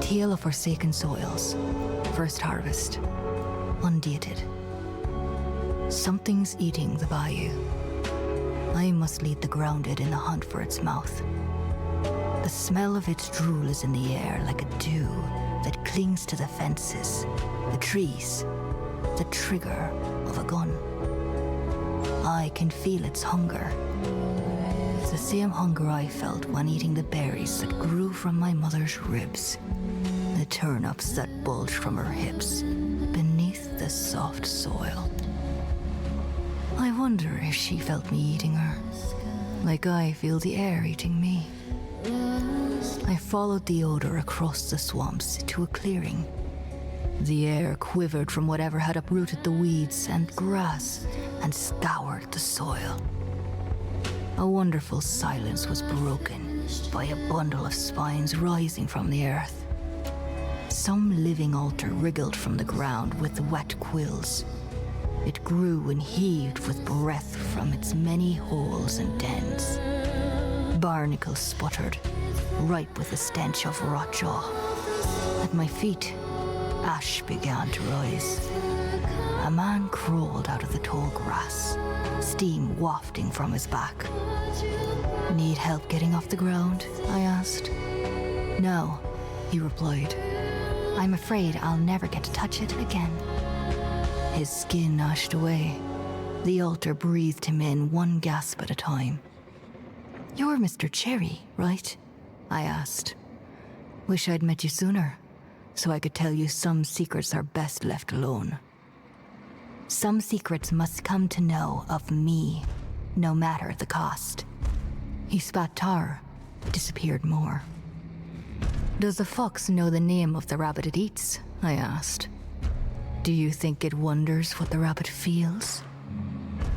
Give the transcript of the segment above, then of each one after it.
Tale of Forsaken Soils. First harvest. Undated. Something's eating the bayou. I must lead the grounded in the hunt for its mouth. The smell of its drool is in the air like a dew that clings to the fences, the trees, the trigger of a gun. I can feel its hunger. The same hunger I felt when eating the berries that grew from my mother's ribs, the turnips that bulged from her hips beneath the soft soil. I wonder if she felt me eating her, like I feel the air eating me. I followed the odor across the swamps to a clearing. The air quivered from whatever had uprooted the weeds and grass and scoured the soil. A wonderful silence was broken by a bundle of spines rising from the earth. Some living altar wriggled from the ground with wet quills. It grew and heaved with breath from its many holes and dens. Barnacles sputtered, ripe with the stench of rot jaw. At my feet, ash began to rise. A man crawled out of the tall grass, steam wafting from his back. Need help getting off the ground? I asked. No, he replied. I'm afraid I'll never get to touch it again. His skin ashed away. The altar breathed him in one gasp at a time. You're Mr. Cherry, right? I asked. Wish I'd met you sooner, so I could tell you some secrets are best left alone. Some secrets must come to know of me, no matter the cost. He spat tar, disappeared more. Does the fox know the name of the rabbit it eats? I asked. Do you think it wonders what the rabbit feels?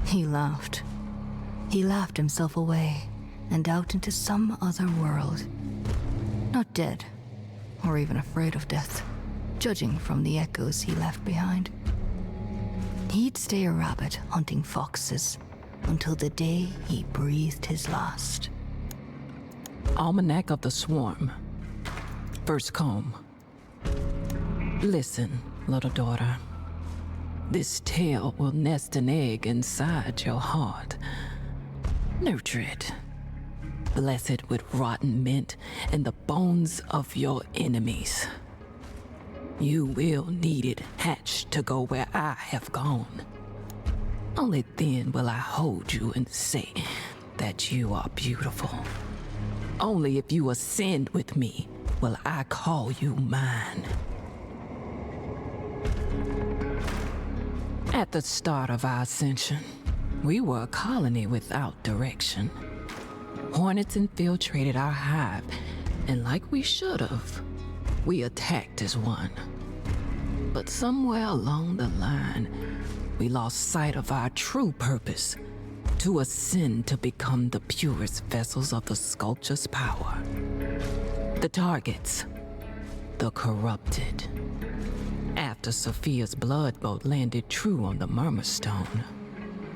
He laughed. He laughed himself away and out into some other world. Not dead, or even afraid of death, judging from the echoes he left behind. He'd stay a rabbit hunting foxes until the day he breathed his last. Almanac of the Swarm. First comb. Listen, little daughter. This tale will nest an egg inside your heart. Nurture it. Bless it with rotten mint and the bones of your enemies. You will need it hatched to go where I have gone. Only then will I hold you and say that you are beautiful. Only if you ascend with me will I call you mine. At the start of our ascension, we were a colony without direction. Hornets infiltrated our hive, and like we should have, we attacked as one. But somewhere along the line, we lost sight of our true purpose, to ascend to become the purest vessels of the sculpture's power. The targets, the corrupted. After Sophia's blood boat landed true on the murmur stone,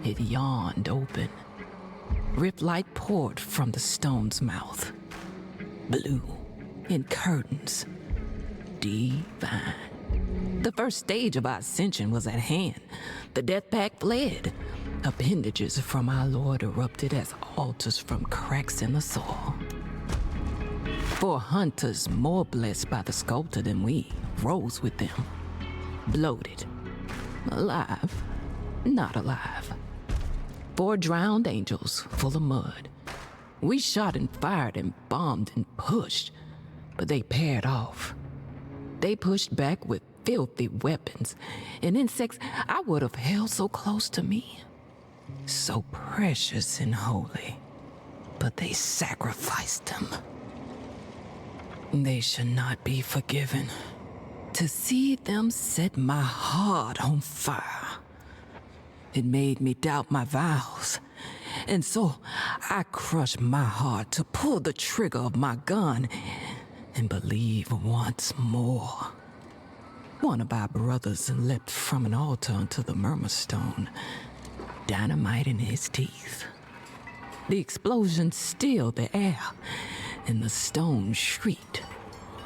it yawned open. Rip light poured from the stone's mouth. Blue, in curtains, divine. The first stage of our ascension was at hand. The death pack fled. Appendages from our Lord erupted as altars from cracks in the soil. 4 hunters more blessed by the sculptor than we rose with them. Bloated. Alive. Not alive. 4 drowned angels full of mud. We shot and fired and bombed and pushed, but they paired off. They pushed back with filthy weapons and insects I would have held so close to me. So precious and holy, but they sacrificed them. They should not be forgiven. To see them set my heart on fire, it made me doubt my vows. And so I crushed my heart to pull the trigger of my gun and believe once more. One of our brothers leapt from an altar onto the murmur stone, dynamite in his teeth. The explosion stilled the air, and the stone shrieked,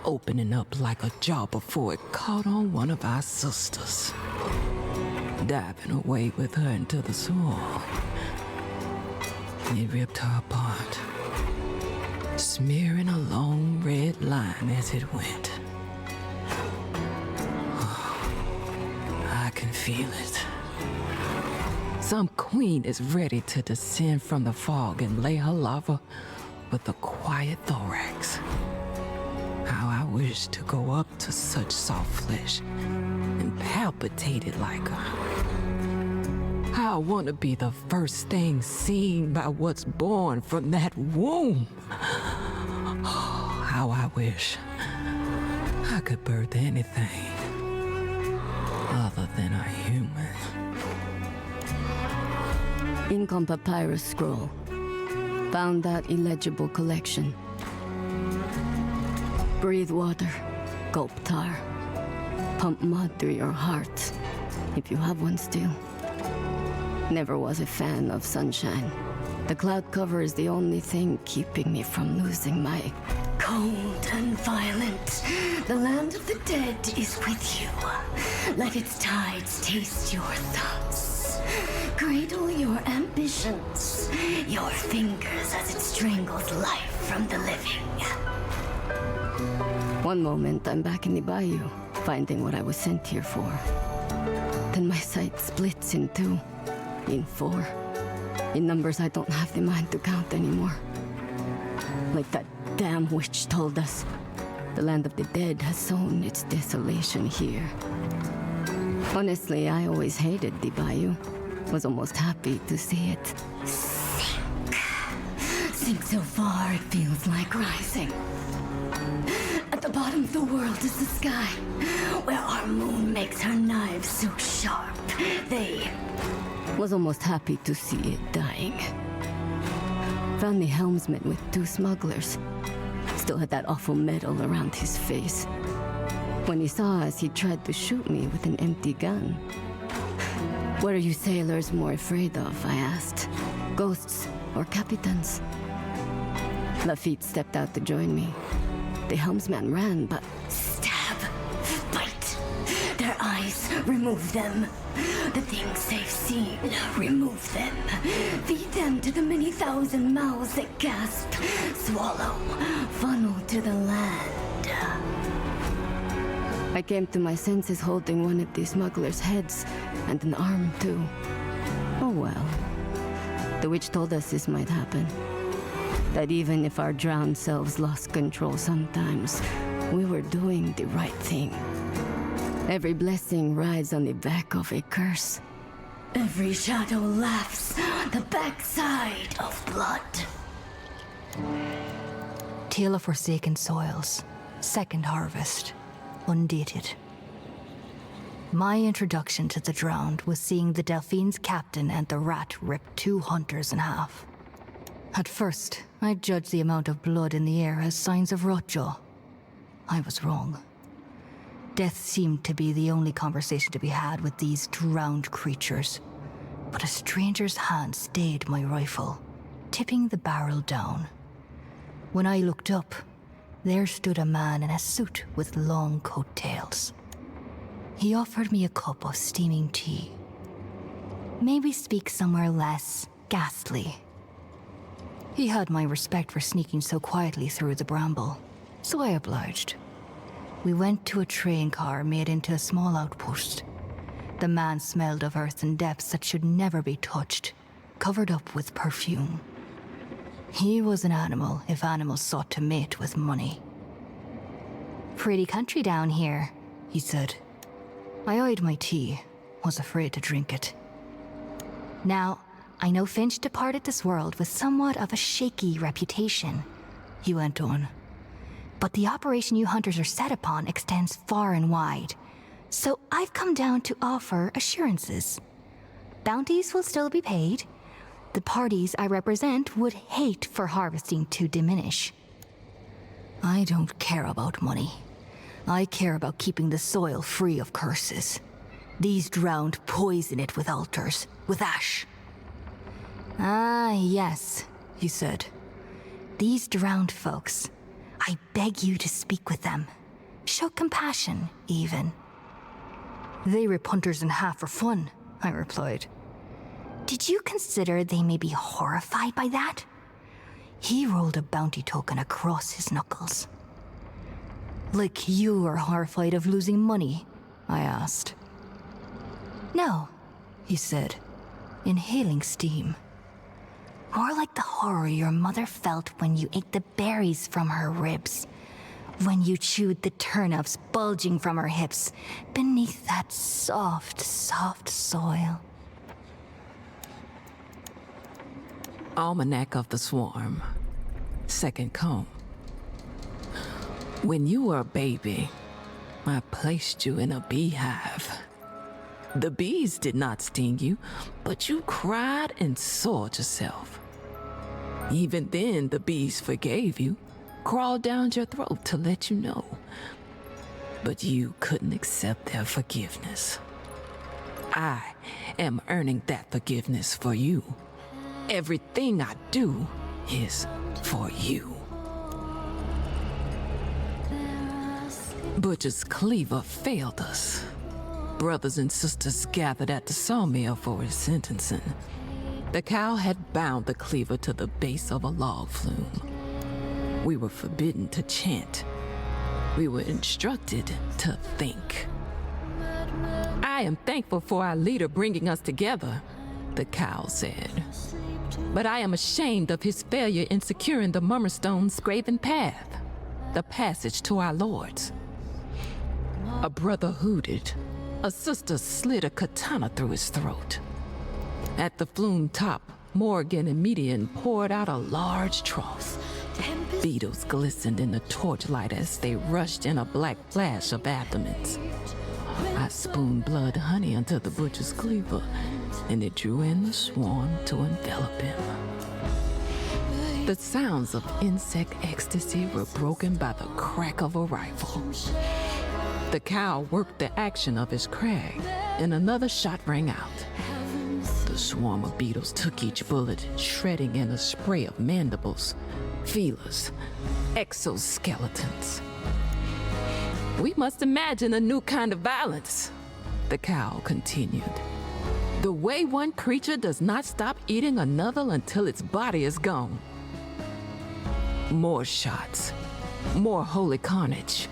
opening up like a jaw before it caught on one of our sisters, diving away with her into the soil. It ripped her apart, smearing a long red line as it went. I can feel it. Some queen is ready to descend from the fog and lay her lava with a quiet thorax. How I wish to go up to such soft flesh and palpitate it like her. How I want to be the first thing seen by what's born from that womb. Oh, how I wish I could birth anything other than a human. Ink on papyrus scroll. Found that illegible collection. Breathe water, gulp tar. Pump mud through your heart, if you have one still. Never was a fan of sunshine. The cloud cover is the only thing keeping me from losing my cold and violent. The land of the dead is with you. Let its tides taste your thoughts. Cradle your ambitions, your fingers as it strangles life from the living. One moment, I'm back in the bayou, finding what I was sent here for. Then my sight splits in two, in four, in numbers I don't have the mind to count anymore. Like that damn witch told us, the land of the dead has sown its desolation here. Honestly, I always hated the bayou. Was almost happy to see it sink. Sink so far it feels like rising. At the bottom of the world is the sky, where our moon makes her knives so sharp. Was almost happy to see it dying. Found the helmsman with 2 smugglers. Still had that awful metal around his face. When he saw us, he tried to shoot me with an empty gun. What are you sailors more afraid of, I asked. Ghosts or capitans? Lafitte stepped out to join me. The helmsman ran, but stab, bite. Their eyes, remove them. The things they've seen, remove them. Feed them to the many thousand mouths that gasp, swallow, funnel to the land. I came to my senses holding one of the smugglers' heads, and an arm too. Oh well. The witch told us this might happen. That even if our drowned selves lost control sometimes, we were doing the right thing. Every blessing rides on the back of a curse. Every shadow laughs the backside of blood. Tale of Forsaken Soils, second harvest, undated. My introduction to the drowned was seeing the Delphine's captain and the rat rip 2 hunters in half. At first, I judged the amount of blood in the air as signs of rotjaw. I was wrong. Death seemed to be the only conversation to be had with these drowned creatures. But a stranger's hand stayed my rifle, tipping the barrel down. When I looked up, there stood a man in a suit with long coattails. He offered me a cup of steaming tea. Maybe speak somewhere less ghastly. He had my respect for sneaking so quietly through the bramble, so I obliged. We went to a train car made into a small outpost. The man smelled of earth and depths that should never be touched, covered up with perfume. He was an animal if animals sought to mate with money. Pretty country down here, he said. I eyed my tea, was afraid to drink it. Now, I know Finch departed this world with somewhat of a shaky reputation, he went on. But the operation you hunters are set upon extends far and wide, so I've come down to offer assurances. Bounties will still be paid. The parties I represent would hate for harvesting to diminish. I don't care about money. I care about keeping the soil free of curses. These drowned poison it with altars, with ash. Ah, yes, he said. These drowned folks. I beg you to speak with them. Show compassion, even. They rip hunters in half for fun, I replied. Did you consider they may be horrified by that? He rolled a bounty token across his knuckles. Like you are horrified of losing money? I asked. No, he said, inhaling steam. More like the horror your mother felt when you ate the berries from her ribs, when you chewed the turnips bulging from her hips beneath that soft, soft soil. Almanac of the Swarm, second comb. When you were a baby, I placed you in a beehive. The bees did not sting you, but you cried and soiled yourself. Even then, the bees forgave you, crawled down your throat to let you know. But you couldn't accept their forgiveness. I am earning that forgiveness for you. Everything I do is for you. Butcher's cleaver failed us. Brothers and sisters gathered at the sawmill for his sentencing. The cow had bound the cleaver to the base of a log flume. We were forbidden to chant. We were instructed to think. I am thankful for our leader bringing us together, the cow said. But I am ashamed of his failure in securing the Mummerstone's graven path, the passage to our lords. A brother hooted. A sister slid a katana through his throat. At the flume top, Morgan and Median poured out a large trough. Beetles glistened in the torchlight as they rushed in a black flash of abdomens. I spooned blood honey into the butcher's cleaver, and it drew in the swarm to envelop him. The sounds of insect ecstasy were broken by the crack of a rifle. The cow worked the action of his crag, and another shot rang out. The swarm of beetles took each bullet, shredding in a spray of mandibles, feelers, exoskeletons. We must imagine a new kind of violence, the cow continued. The way one creature does not stop eating another until its body is gone. More shots, more holy carnage,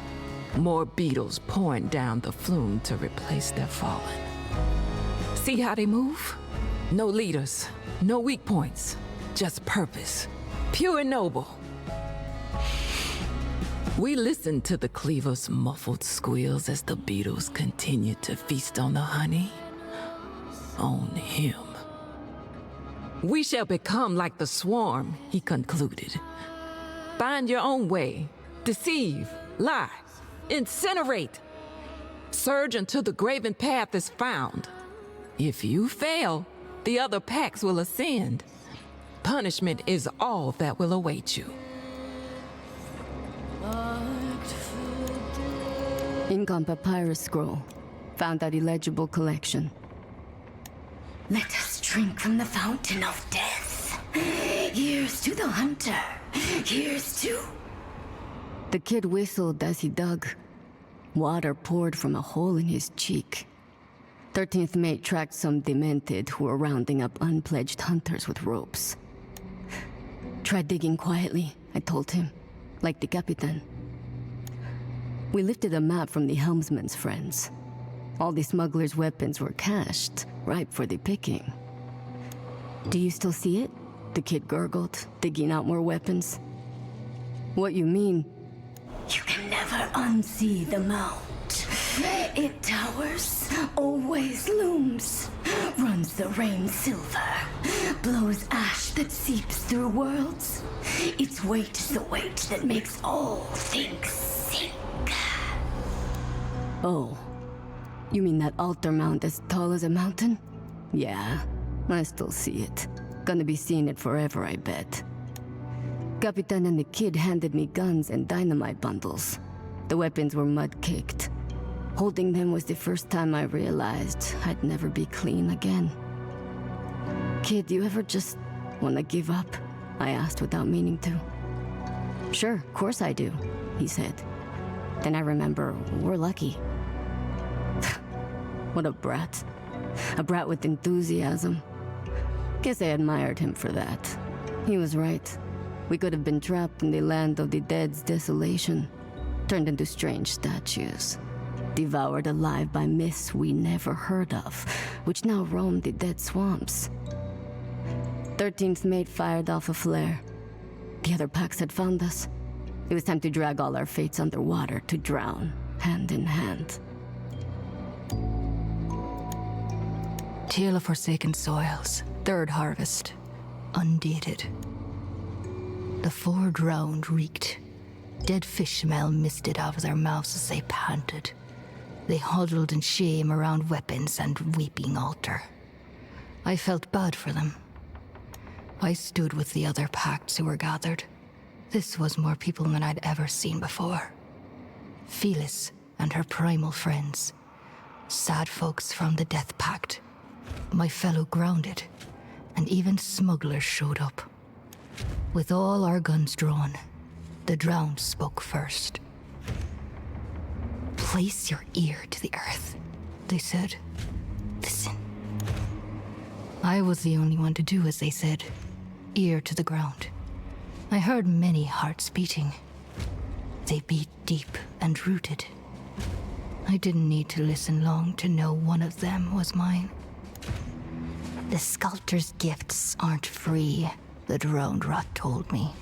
more beetles pouring down the flume to replace their fallen. See how they move? No leaders, no weak points, just purpose, pure and noble. We listened to the cleaver's muffled squeals as the beetles continued to feast on the honey, on him. We shall become like the swarm, he concluded. Find your own way, deceive, lie, incinerate. Surge until the graven path is found. If you fail, the other packs will ascend. Punishment is all that will await you. Ink on papyrus scroll. Found that illegible collection. Let us drink from the fountain of death. Here's to the hunter. Here's to... The kid whistled as he dug. Water poured from a hole in his cheek. 13th mate tracked some demented who were rounding up unpledged hunters with ropes. Try digging quietly, I told him, like the Capitan. We lifted a map from the helmsman's friends. All the smugglers' weapons were cached, ripe for the picking. Do you still see it? The kid gurgled, digging out more weapons. What you mean? You can never unsee the mount. It towers, always looms, runs the rain silver, blows ash that seeps through worlds. Its weight is the weight that makes all things sink. Oh, you mean that altar mount as tall as a mountain? Yeah, I still see it. Gonna be seeing it forever, I bet. Capitan and the kid handed me guns and dynamite bundles. The weapons were mud-caked. Holding them was the first time I realized I'd never be clean again. Kid, you ever just want to give up? I asked without meaning to. Sure, of course I do, he said. Then I remember, we're lucky. What a brat. A brat with enthusiasm. Guess I admired him for that. He was right. We could have been trapped in the land of the dead's desolation, turned into strange statues, devoured alive by myths we never heard of, which now roamed the dead swamps. 13th mate fired off a flare. The other packs had found us. It was time to drag all our fates underwater to drown, hand in hand. Tale of Forsaken Soils, third harvest, undated. The 4 drowned reeked. Dead fish smell misted out of their mouths as they panted. They huddled in shame around weapons and weeping altar. I felt bad for them. I stood with the other pacts who were gathered. This was more people than I'd ever seen before. Phyllis and her primal friends. Sad folks from the Death Pact. My fellow grounded. And even smugglers showed up. With all our guns drawn, the drowned spoke first. Place your ear to the earth, they said. Listen. I was the only one to do as they said. Ear to the ground. I heard many hearts beating. They beat deep and rooted. I didn't need to listen long to know one of them was mine. The sculptor's gifts aren't free, the droned rot told me.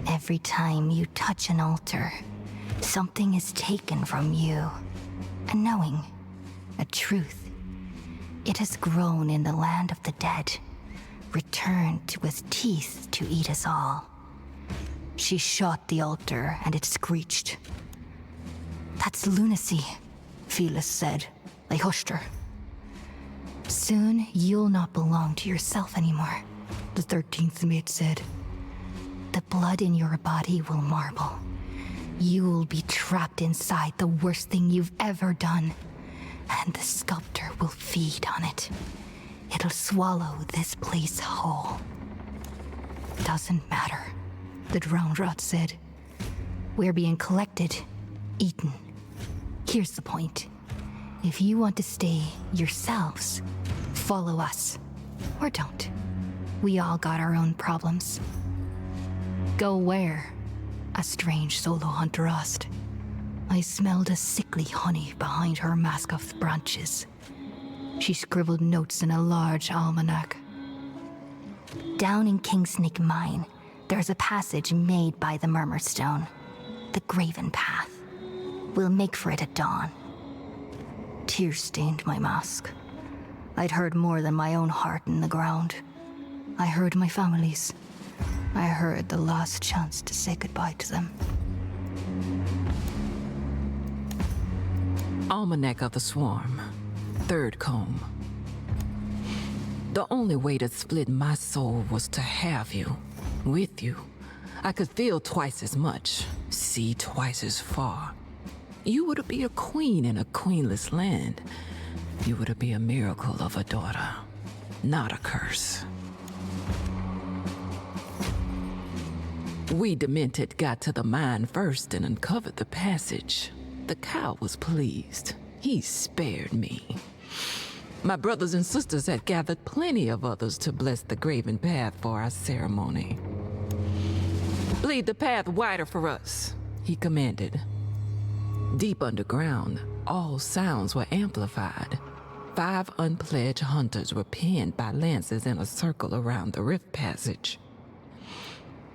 Every time you touch an altar, something is taken from you. A knowing, a truth. It has grown in the land of the dead, returned with teeth to eat us all. She shot the altar and it screeched. That's lunacy, Phyllis said. I hushed her. Soon you'll not belong to yourself anymore, the 13th mate said. The blood in your body will marble. You'll be trapped inside the worst thing you've ever done, and the sculptor will feed on it. It'll swallow this place whole. Doesn't matter, the drowned rot said. We're being collected, eaten. Here's the point. If you want to stay yourselves, follow us. Or don't. We all got our own problems. Go where? A strange solo hunter asked. I smelled a sickly honey behind her mask of branches. She scribbled notes in a large almanac. Down in Kingsnick Mine, there's a passage made by the Murmurstone. The Graven Path. We'll make for it at dawn. Tears stained my mask. I'd heard more than my own heart in the ground. I heard my family's. I heard the last chance to say goodbye to them. Almanac of the Swarm, third comb. The only way to split my soul was to have you, with you. I could feel twice as much, see twice as far. You were to be a queen in a queenless land. You were to be a miracle of a daughter, not a curse. We demented got to the mine first and uncovered the passage. The cow was pleased. He spared me. My brothers and sisters had gathered plenty of others to bless the graven path for our ceremony. Bleed the path wider for us, he commanded. Deep underground, all sounds were amplified. 5 unpledged hunters were pinned by lances in a circle around the rift passage.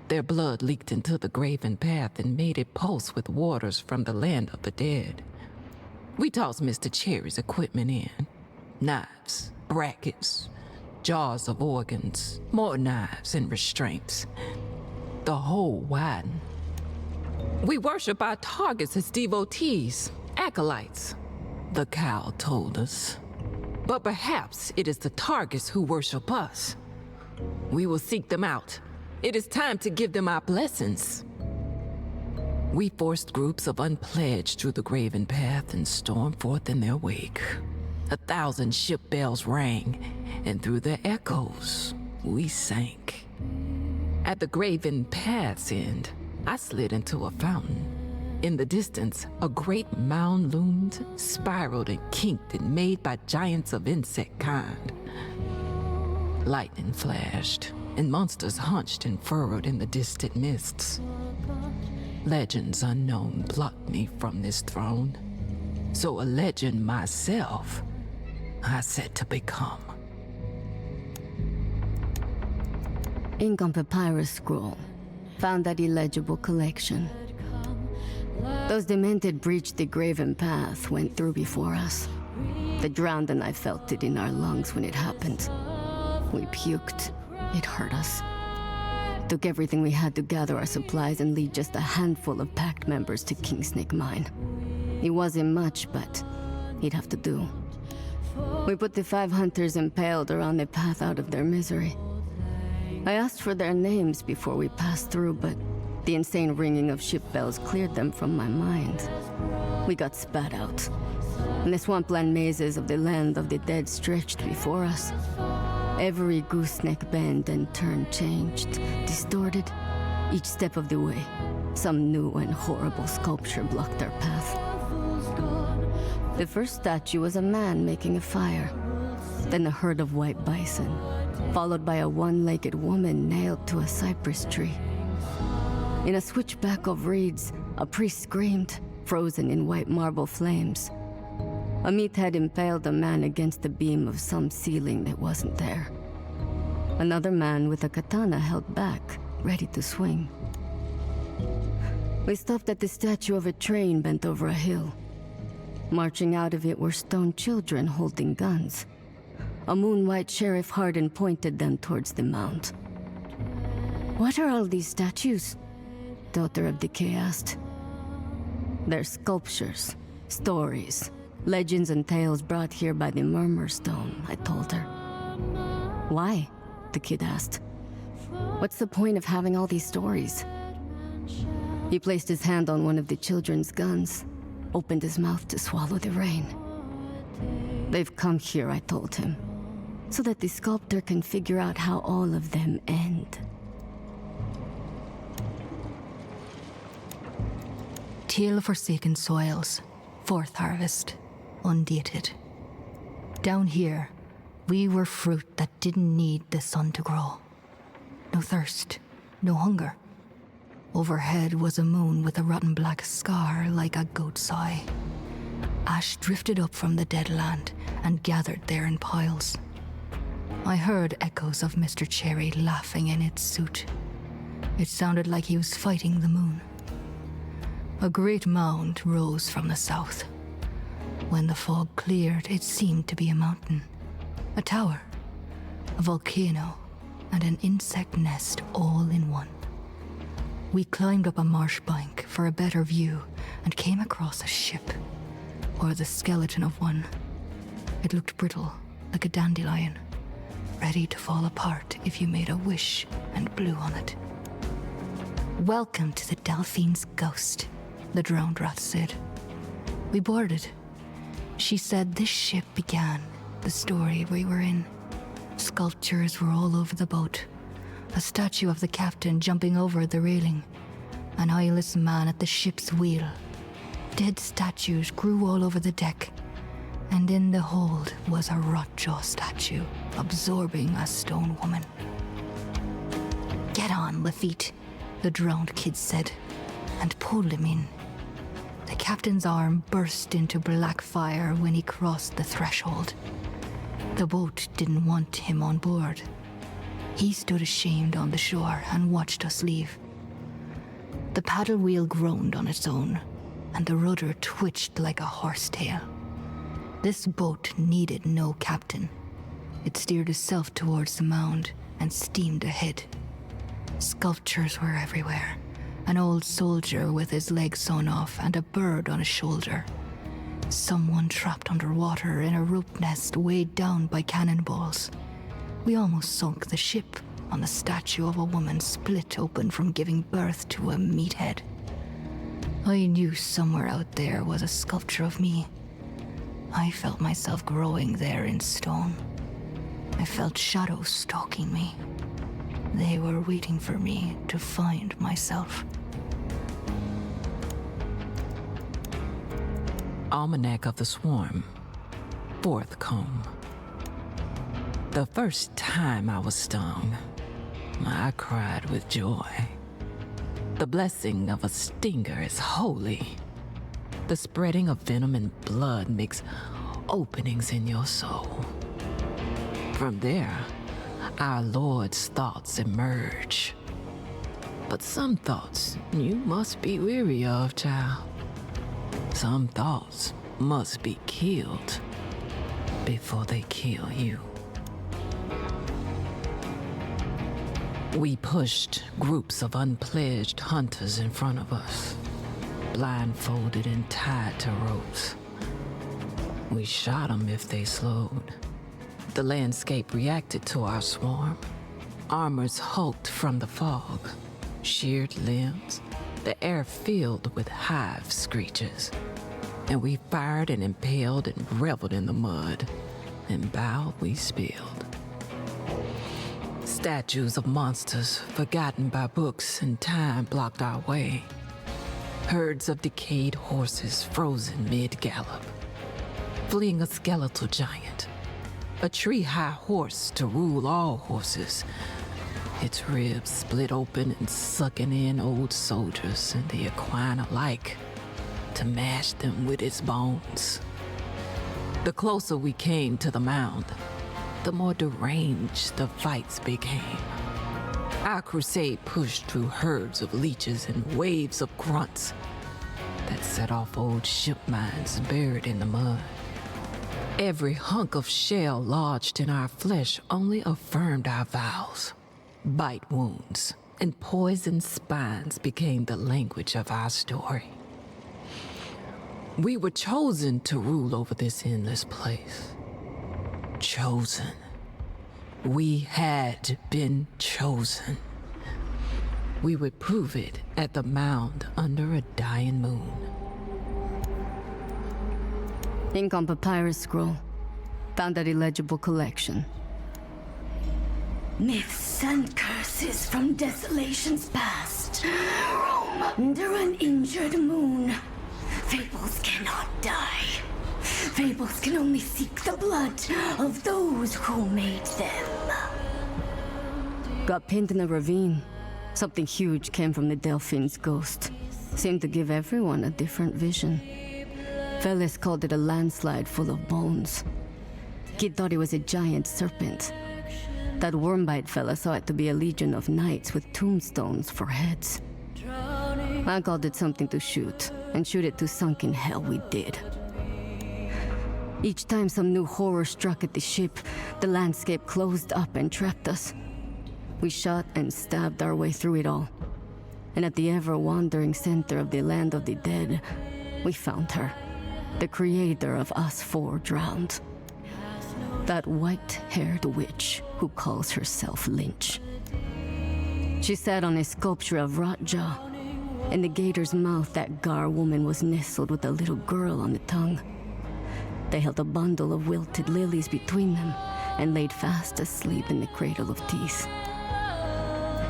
Their blood leaked into the graven path and made it pulse with waters from the land of the dead. We tossed Mr. Cherry's equipment in. Knives, brackets, jars of organs, more knives and restraints. The hole widened. We worship our targets as devotees, acolytes, the cow told us. But perhaps it is the targets who worship us. We will seek them out. It is time to give them our blessings. We forced groups of unpledged through the graven path and stormed forth in their wake. 1,000 ship bells rang, and through their echoes, we sank. At the graven path's end, I slid into a fountain. In the distance, a great mound loomed, spiraled and kinked and made by giants of insect kind. Lightning flashed, and monsters hunched and furrowed in the distant mists. Legends unknown blocked me from this throne. So a legend myself, I set to become. Ink on papyrus scroll. Found that illegible collection. Those demented breached the graven path, went through before us. The drowned and I felt it in our lungs when it happened. We puked. It hurt us. Took everything we had to gather our supplies and lead just a handful of pact members to Kingsnake Mine. It wasn't much, but he'd have to do. We put the 5 hunters impaled around the path out of their misery. I asked for their names before we passed through, but the insane ringing of ship bells cleared them from my mind. We got spat out, and the swampland mazes of the land of the dead stretched before us. Every gooseneck bend and turn changed, distorted, each step of the way. Some new and horrible sculpture blocked our path. The first statue was a man making a fire, then a herd of white bison, followed by a one-legged woman nailed to a cypress tree. In a switchback of reeds, a priest screamed, frozen in white marble flames. A meathead impaled a man against the beam of some ceiling that wasn't there. Another man with a katana held back, ready to swing. We stopped at the statue of a train bent over a hill. Marching out of it were stone children holding guns. A moon-white sheriff Harden pointed them towards the mound. "What are all these statues?" Daughter of Decay asked. "They're sculptures, stories, legends and tales brought here by the Murmur Stone," I told her. "Why?" the kid asked. "What's the point of having all these stories?" He placed his hand on one of the children's guns, opened his mouth to swallow the rain. "They've come here," I told him, "so that the sculptor can figure out how all of them end." Teal Forsaken Soils, 4th harvest, undated. Down here, we were fruit that didn't need the sun to grow. No thirst, no hunger. Overhead was a moon with a rotten black scar like a goat's eye. Ash drifted up from the dead land and gathered there in piles. I heard echoes of Mr. Cherry laughing in its suit. It sounded like he was fighting the moon. A great mound rose from the south. When the fog cleared, it seemed to be a mountain, a tower, a volcano, and an insect nest all in one. We climbed up a marsh bank for a better view and came across a ship, or the skeleton of one. It looked brittle, like a dandelion, ready to fall apart if you made a wish and blew on it. "Welcome to the Delphine's Ghost," the drowned rat said. We boarded. She said this ship began the story we were in. Sculptures were all over the boat. A statue of the captain jumping over the railing. An eyeless man at the ship's wheel. Dead statues grew all over the deck. And in the hold was a rotjaw statue, absorbing a stone woman. "Get on, Lafitte," the drowned kid said, and pulled him in. The captain's arm burst into black fire when he crossed the threshold. The boat didn't want him on board. He stood ashamed on the shore and watched us leave. The paddle wheel groaned on its own, and the rudder twitched like a horsetail. This boat needed no captain. It steered itself towards the mound and steamed ahead. Sculptures were everywhere. An old soldier with his leg sawn off and a bird on his shoulder. Someone trapped underwater in a rope nest weighed down by cannonballs. We almost sunk the ship on the statue of a woman split open from giving birth to a meathead. I knew somewhere out there was a sculpture of me. I felt myself growing there in stone. I felt shadows stalking me. They were waiting for me to find myself. Almanac of the Swarm, 4th comb. The first time I was stung, I cried with joy. The blessing of a stinger is holy. The spreading of venom and blood makes openings in your soul. From there, our Lord's thoughts emerge. But some thoughts you must be weary of, child. Some thoughts must be killed before they kill you. We pushed groups of unpledged hunters in front of us, blindfolded and tied to ropes. We shot them if they slowed. The landscape reacted to our swarm. Armors hulked from the fog, sheared limbs, the air filled with hive screeches. And we fired and impaled and reveled in the mud, and bile we spilled. Statues of monsters forgotten by books and time blocked our way. Herds of decayed horses frozen mid-gallop, fleeing a skeletal giant, a tree-high horse to rule all horses, its ribs split open and sucking in old soldiers and the equine alike to mash them with its bones. The closer we came to the mound, the more deranged the fights became. Our crusade pushed through herds of leeches and waves of grunts that set off old ship mines buried in the mud. Every hunk of shell lodged in our flesh only affirmed our vows. Bite wounds and poisoned spines became the language of our story. We were chosen to rule over this endless place. Chosen. We had been chosen. We would prove it at the mound under a dying moon. Ink on papyrus scroll. Found that illegible collection. Myths and curses from desolations past roam under an injured moon. Fables cannot die. Fables can only seek the blood of those who made them. Got pinned in a ravine. Something huge came from the Delphine's ghost. Seemed to give everyone a different vision. Fellas called it a landslide full of bones. Kid thought it was a giant serpent. That wormbite fella saw it to be a legion of knights with tombstones for heads. I called it something to shoot, and shoot it to sunken hell we did. Each time some new horror struck at the ship, the landscape closed up and trapped us. We shot and stabbed our way through it all. And at the ever-wandering center of the land of the dead, we found her, the creator of us four drowned. That white-haired witch who calls herself Lynch. She sat on a sculpture of rot jaw. In the gator's mouth, that Gar woman was nestled with a little girl on the tongue. They held a bundle of wilted lilies between them and laid fast asleep in the cradle of teeth.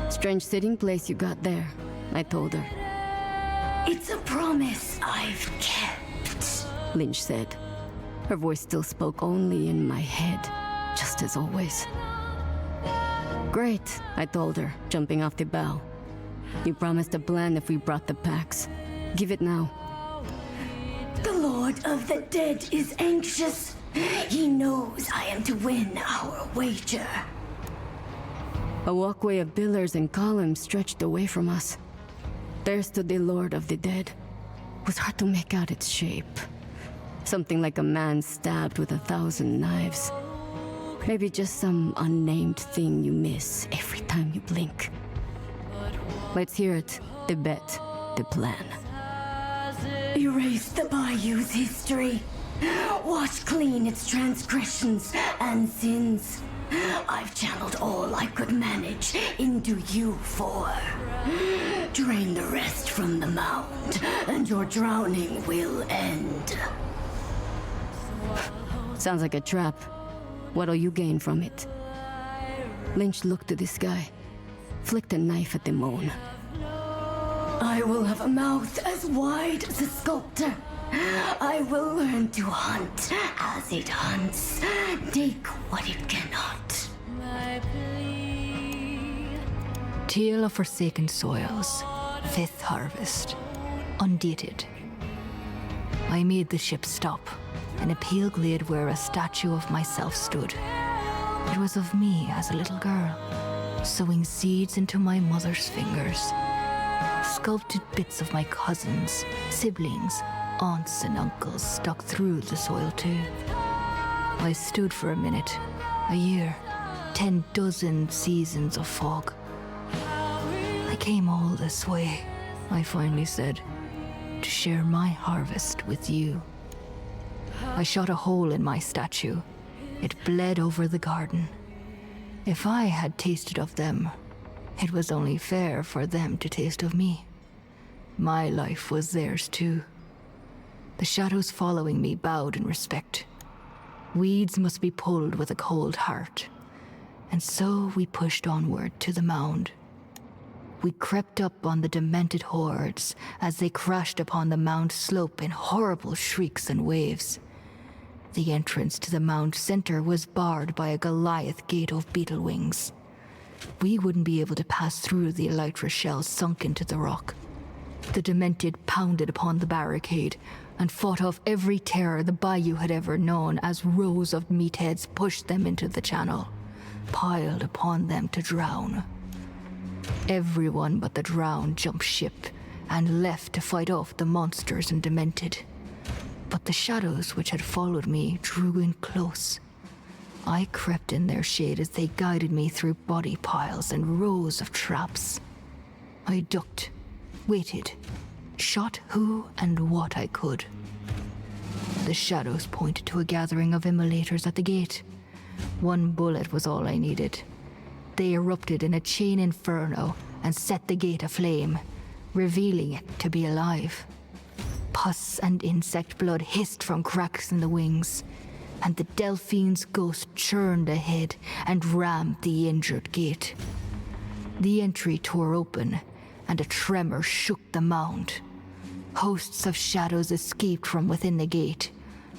Strange sitting place you got there, I told her. It's a promise I've kept, Lynch said. Her voice still spoke only in my head, just as always. Great, I told her, jumping off the bow. You promised a plan if we brought the packs. Give it now. The Lord of the Dead is anxious. He knows I am to win our wager. A walkway of pillars and columns stretched away from us. There stood the Lord of the Dead. It was hard to make out its shape. Something like a man stabbed with 1,000 knives. Maybe just some unnamed thing you miss every time you blink. Let's hear it. The bet. The plan. Erase the bayou's history. Wash clean its transgressions and sins. I've channeled all I could manage into you four. Drain the rest from the mound, and your drowning will end. Sounds like a trap. What'll you gain from it? Lynch looked to the sky, flicked a knife at the moon. I will have a mouth as wide as a sculptor, I will learn to hunt as it hunts, take what it cannot. Tale of Forsaken Soils, 5th harvest, undated. I made the ship stop in a pale glade where a statue of myself stood. It was of me as a little girl, sowing seeds into my mother's fingers. Sculpted bits of my cousins, siblings, aunts and uncles stuck through the soil too. I stood for a minute, a year, 10 dozen seasons of fog. I came all this way, I finally said, to share my harvest with you. I shot a hole in my statue. It bled over the garden. If I had tasted of them, it was only fair for them to taste of me. My life was theirs too. The shadows following me bowed in respect. Weeds must be pulled with a cold heart. And so we pushed onward to the mound. We crept up on the demented hordes as they crashed upon the mound slope in horrible shrieks and waves. The entrance to the mound center was barred by a Goliath gate of beetle wings. We wouldn't be able to pass through the elytra shells sunk into the rock. The demented pounded upon the barricade and fought off every terror the bayou had ever known as rows of meatheads pushed them into the channel, piled upon them to drown. Everyone but the drowned jumped ship and left to fight off the monsters and demented. But the shadows which had followed me drew in close. I crept in their shade as they guided me through body piles and rows of traps. I ducked, waited, shot who and what I could. The shadows pointed to a gathering of immolators at the gate. One bullet was all I needed. They erupted in a chain inferno and set the gate aflame, revealing it to be alive. Pus and insect blood hissed from cracks in the wings, and the Delphine's ghost churned ahead and rammed the injured gate. The entry tore open, and a tremor shook the mound. Hosts of shadows escaped from within the gate,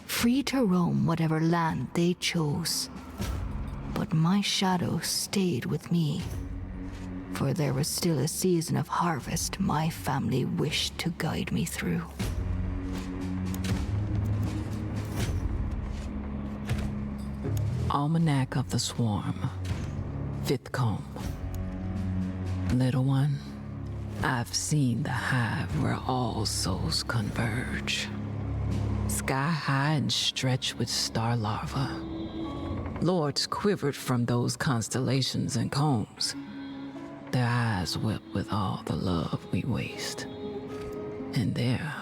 free to roam whatever land they chose. But my shadow stayed with me, for there was still a season of harvest my family wished to guide me through. Almanac of the Swarm, 5th comb. Little one, I've seen the hive where all souls converge. Sky high and stretched with star larvae. Lords quivered from those constellations and combs. Their eyes wept with all the love we waste. And there,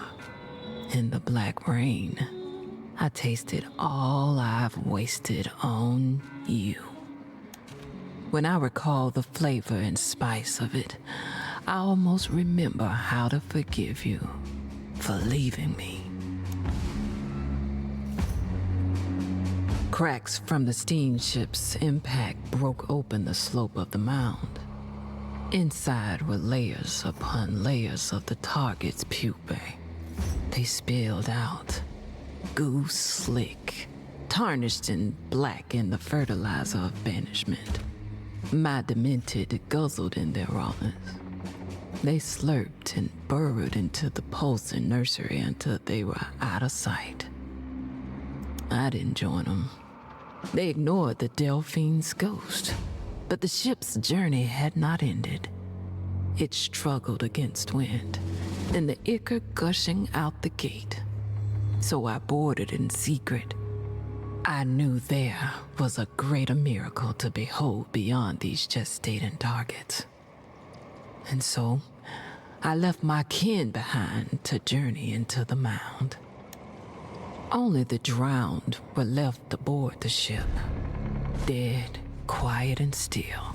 in the black rain, I tasted all I've wasted on you. When I recall the flavor and spice of it, I almost remember how to forgive you for leaving me. Cracks from the steamship's impact broke open the slope of the mound. Inside were layers upon layers of the target's pupae. They spilled out, goo slick, tarnished and black in the fertilizer of banishment. My demented guzzled in their rawness. They slurped and burrowed into the pulsing nursery until they were out of sight. I didn't join them. They ignored the Delphine's ghost, but the ship's journey had not ended. It struggled against wind, and the ichor gushing out the gate. So I boarded in secret. I knew there was a greater miracle to behold beyond these gestating targets. And so, I left my kin behind to journey into the mound. Only the drowned were left aboard the ship, dead, quiet and still.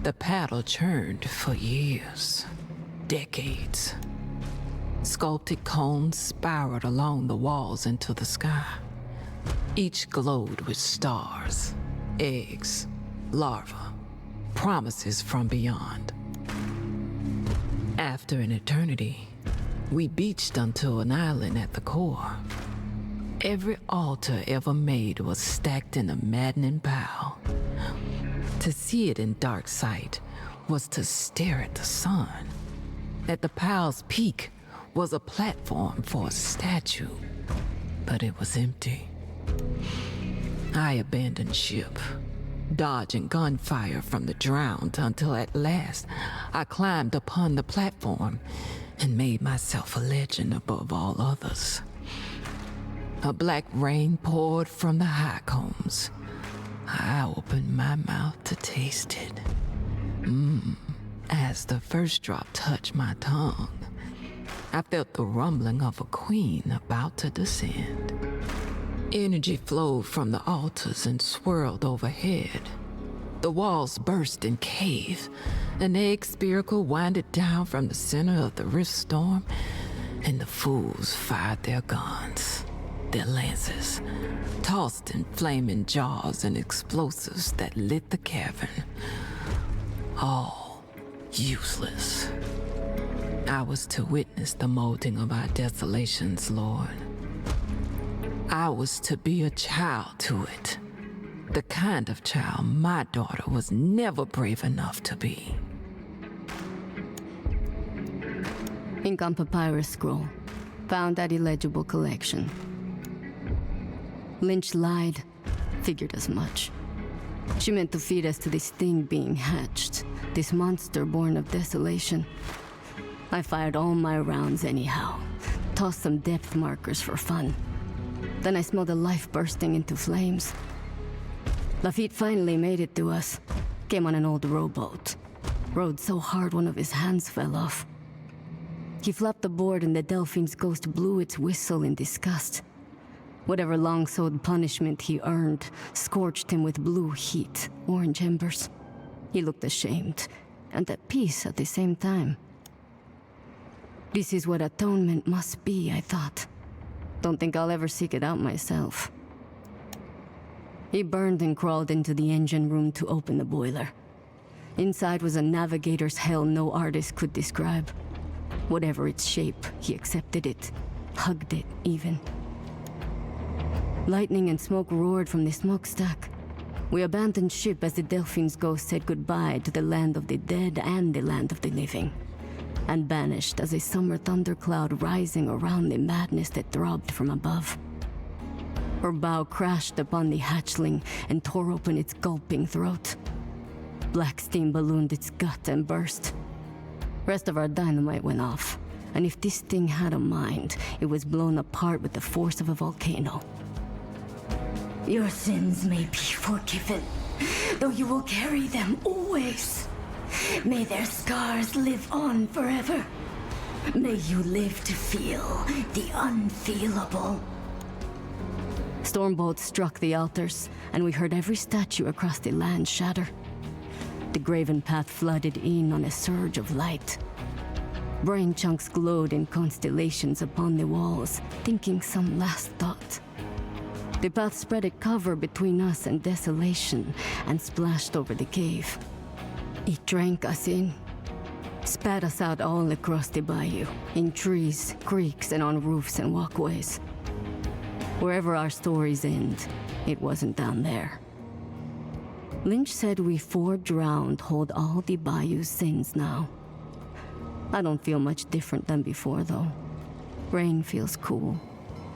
The paddle churned for years, decades. Sculpted cones spiraled along the walls into the sky. Each glowed with stars, eggs, larvae, promises from beyond. After an eternity, We beached onto an island at the core. Every altar ever made was stacked in a maddening pile. To see it in dark sight was to stare at the sun. At the pile's peak was a platform for a statue, but it was empty. I abandoned ship, dodging gunfire from the drowned until at last I climbed upon the platform and made myself a legend above all others. A black rain poured from the high combs. I opened my mouth to taste it. As the first drop touched my tongue, I felt the rumbling of a queen about to descend. Energy flowed from the altars and swirled overhead. The walls burst and caved. An egg spiracle winded down from the center of the rift storm, and the fools fired their guns, their lances, tossed in flaming jaws and explosives that lit the cavern. All useless. I was to witness the molding of our desolations, Lord. I was to be a child to it. The kind of child my daughter was never brave enough to be. Ink on papyrus scroll. Found at illegible collection. Lynch lied. Figured as much. She meant to feed us to this thing being hatched. This monster born of desolation. I fired all my rounds anyhow. Tossed some depth markers for fun. Then I smelled a life bursting into flames. Lafitte finally made it to us. Came on an old rowboat. Rowed so hard one of his hands fell off. He flapped aboard and the Delphine's ghost blew its whistle in disgust. Whatever long-sowed punishment he earned scorched him with blue heat, orange embers. He looked ashamed, and at peace at the same time. This is what atonement must be, I thought. Don't think I'll ever seek it out myself. He burned and crawled into the engine room to open the boiler. Inside was a navigator's hell no artist could describe. Whatever its shape, he accepted it, hugged it even. Lightning and smoke roared from the smokestack. We abandoned ship as the Delphine's ghost said goodbye to the land of the dead and the land of the living, and vanished as a summer thundercloud rising around the madness that throbbed from above. Her bow crashed upon the hatchling and tore open its gulping throat. Black steam ballooned its gut and burst. Rest of our dynamite went off, and if this thing had a mind, it was blown apart with the force of a volcano. Your sins may be forgiven, though you will carry them always. May their scars live on forever. May you live to feel the unfeelable. Stormbolts struck the altars, and we heard every statue across the land shatter. The graven path flooded in on a surge of light. Brain chunks glowed in constellations upon the walls, thinking some last thought. The path spread a cover between us and desolation and splashed over the cave. It drank us in, spat us out all across the bayou, in trees, creeks, and on roofs and walkways. Wherever our stories end, it wasn't down there. Lynch said we 4 drowned hold all the bayou's sins now. I don't feel much different than before, though. Rain feels cool.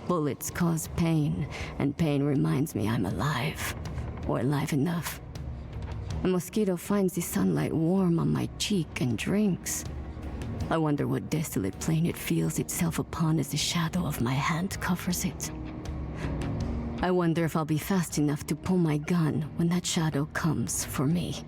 Bullets cause pain, and pain reminds me I'm alive, or alive enough. A mosquito finds the sunlight warm on my cheek and drinks. I wonder what desolate plane it feels itself upon as the shadow of my hand covers it. I wonder if I'll be fast enough to pull my gun when that shadow comes for me.